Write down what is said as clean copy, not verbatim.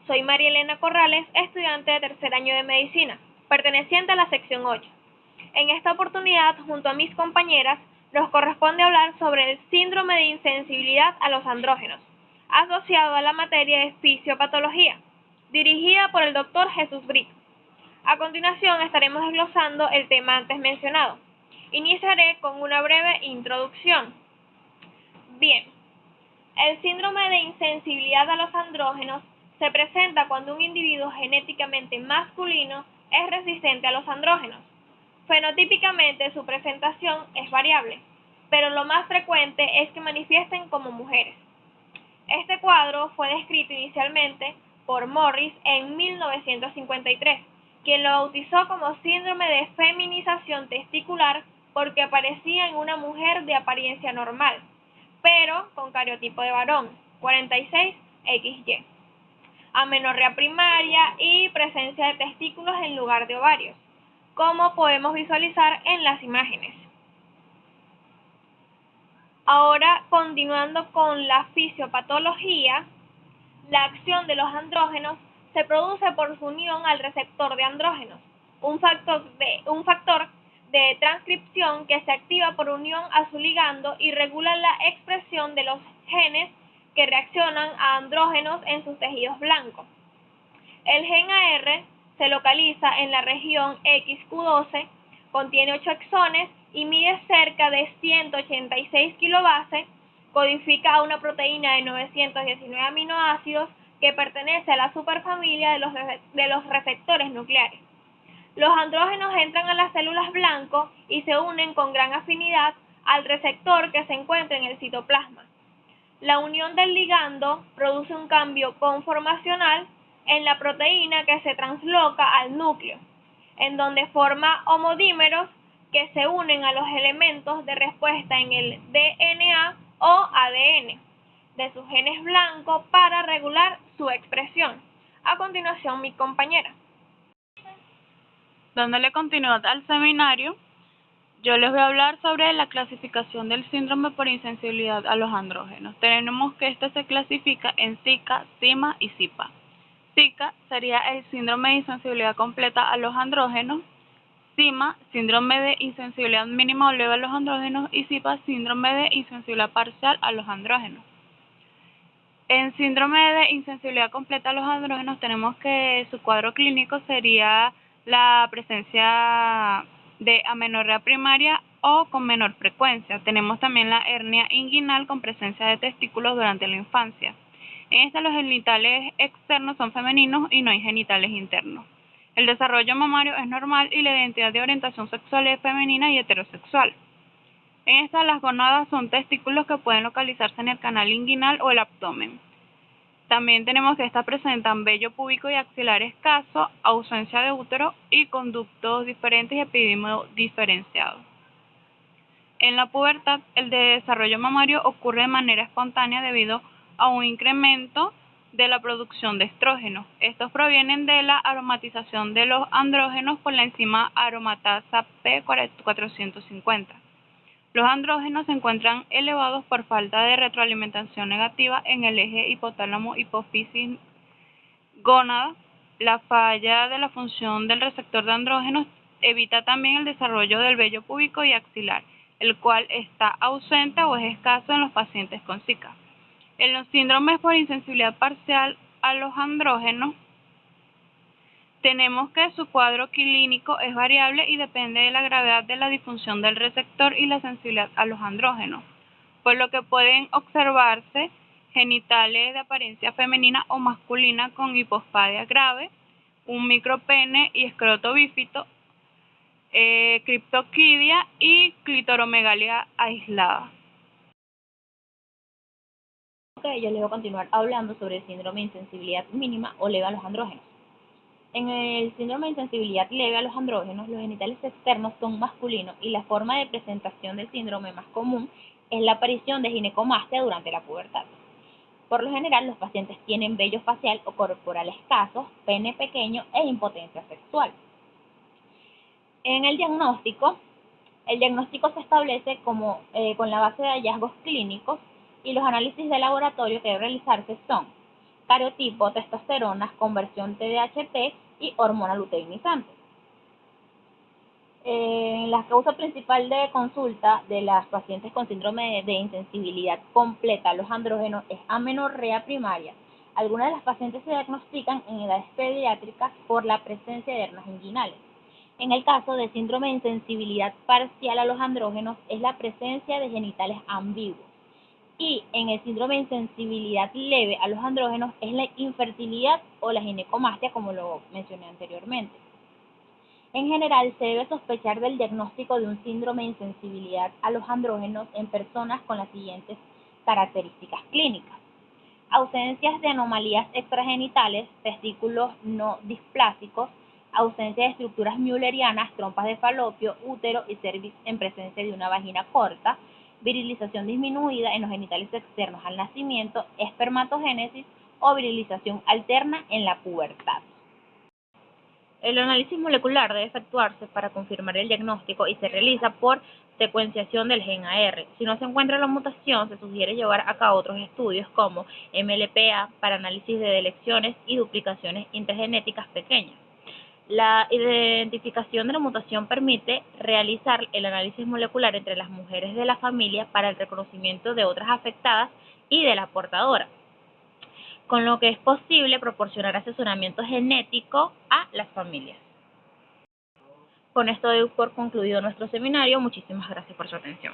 Soy María Elena Corrales, estudiante de tercer año de medicina, perteneciente a la sección 8. En esta oportunidad, junto a mis compañeras, nos corresponde hablar sobre el síndrome de insensibilidad a los andrógenos, asociado a la materia de fisiopatología, dirigida por el Dr. Jesús Brito. A continuación estaremos desglosando el tema antes mencionado. Iniciaré con una breve introducción. Bien, el síndrome de insensibilidad a los andrógenos se presenta cuando un individuo genéticamente masculino es resistente a los andrógenos. Fenotípicamente su presentación es variable, pero lo más frecuente es que manifiesten como mujeres. Este cuadro fue descrito inicialmente por Morris en 1953, quien lo bautizó como síndrome de feminización testicular porque aparecía en una mujer de apariencia normal, pero con cariotipo de varón, 46XY, amenorrea primaria y presencia de testículos en lugar de ovarios, como podemos visualizar en las imágenes. Ahora, continuando con la fisiopatología, la acción de los andrógenos se produce por su unión al receptor de andrógenos, un factor de transcripción que se activa por unión a su ligando y regula la expresión de los genes que reaccionan a andrógenos en sus tejidos blancos. El gen AR se localiza en la región XQ12, contiene 8 exones y mide cerca de 186 kilobases, codifica a una proteína de 919 aminoácidos que pertenece a la superfamilia de los receptores nucleares. Los andrógenos entran a las células blanco y se unen con gran afinidad al receptor que se encuentra en el citoplasma. La unión del ligando produce un cambio conformacional en la proteína que se transloca al núcleo, en donde forma homodímeros que se unen a los elementos de respuesta en el DNA o ADN de sus genes blancos para regular su expresión. A continuación, mi compañera. Dándole continuidad al seminario, yo les voy a hablar sobre la clasificación del síndrome por insensibilidad a los andrógenos. Tenemos que este se clasifica en SICA, CIMA y CIPA. SICA sería el síndrome de insensibilidad completa a los andrógenos, CIMA, síndrome de insensibilidad mínima o leve a los andrógenos, y CIPA, síndrome de insensibilidad parcial a los andrógenos. En síndrome de insensibilidad completa a los andrógenos tenemos que su cuadro clínico sería la presencia de amenorrea primaria o con menor frecuencia. Tenemos también la hernia inguinal con presencia de testículos durante la infancia. En esta los genitales externos son femeninos y no hay genitales internos. El desarrollo mamario es normal y la identidad de orientación sexual es femenina y heterosexual. En esta las gónadas son testículos que pueden localizarse en el canal inguinal o el abdomen. También tenemos que estas presentan vello púbico y axilar escaso, ausencia de útero y conductos diferentes y epididio diferenciado. En la pubertad, el desarrollo mamario ocurre de manera espontánea debido a un incremento de la producción de estrógenos. Estos provienen de la aromatización de los andrógenos por la enzima aromatasa P450. Los andrógenos se encuentran elevados por falta de retroalimentación negativa en el eje hipotálamo-hipófisis-gónada. La falla de la función del receptor de andrógenos evita también el desarrollo del vello púbico y axilar, el cual está ausente o es escaso en los pacientes con SICA. En los síndromes por insensibilidad parcial a los andrógenos, tenemos que su cuadro clínico es variable y depende de la gravedad de la disfunción del receptor y la sensibilidad a los andrógenos, por lo que pueden observarse genitales de apariencia femenina o masculina con hipospadia grave, un micropene y escroto bífido, criptoquidia y clitoromegalia aislada. Yo les voy a continuar hablando sobre el síndrome de insensibilidad mínima o leve a los andrógenos. En el síndrome de insensibilidad leve a los andrógenos, los genitales externos son masculinos y la forma de presentación del síndrome más común es la aparición de ginecomastia durante la pubertad. Por lo general, los pacientes tienen vello facial o corporal escasos, pene pequeño e impotencia sexual. En el diagnóstico se establece con la base de hallazgos clínicos y los análisis de laboratorio que deben realizarse son cariotipo, testosterona, conversión TDHT y hormona luteinizante. La causa principal de consulta de las pacientes con síndrome de insensibilidad completa a los andrógenos es amenorrea primaria. Algunas de las pacientes se diagnostican en edades pediátricas por la presencia de hernias inguinales. En el caso de síndrome de insensibilidad parcial a los andrógenos es la presencia de genitales ambiguos. Y en el síndrome de insensibilidad leve a los andrógenos es la infertilidad o la ginecomastia, como lo mencioné anteriormente. En general, se debe sospechar del diagnóstico de un síndrome de insensibilidad a los andrógenos en personas con las siguientes características clínicas: ausencias de anomalías extragenitales, testículos no displásicos, ausencia de estructuras müllerianas, trompas de falopio, útero y cervix en presencia de una vagina corta, virilización disminuida en los genitales externos al nacimiento, espermatogénesis o virilización alterna en la pubertad. El análisis molecular debe efectuarse para confirmar el diagnóstico y se realiza por secuenciación del gen AR. Si no se encuentra la mutación, se sugiere llevar a cabo otros estudios como MLPA para análisis de deleciones y duplicaciones intergenéticas pequeñas. La identificación de la mutación permite realizar el análisis molecular entre las mujeres de la familia para el reconocimiento de otras afectadas y de la portadora, con lo que es posible proporcionar asesoramiento genético a las familias. Con esto doy por concluido nuestro seminario. Muchísimas gracias por su atención.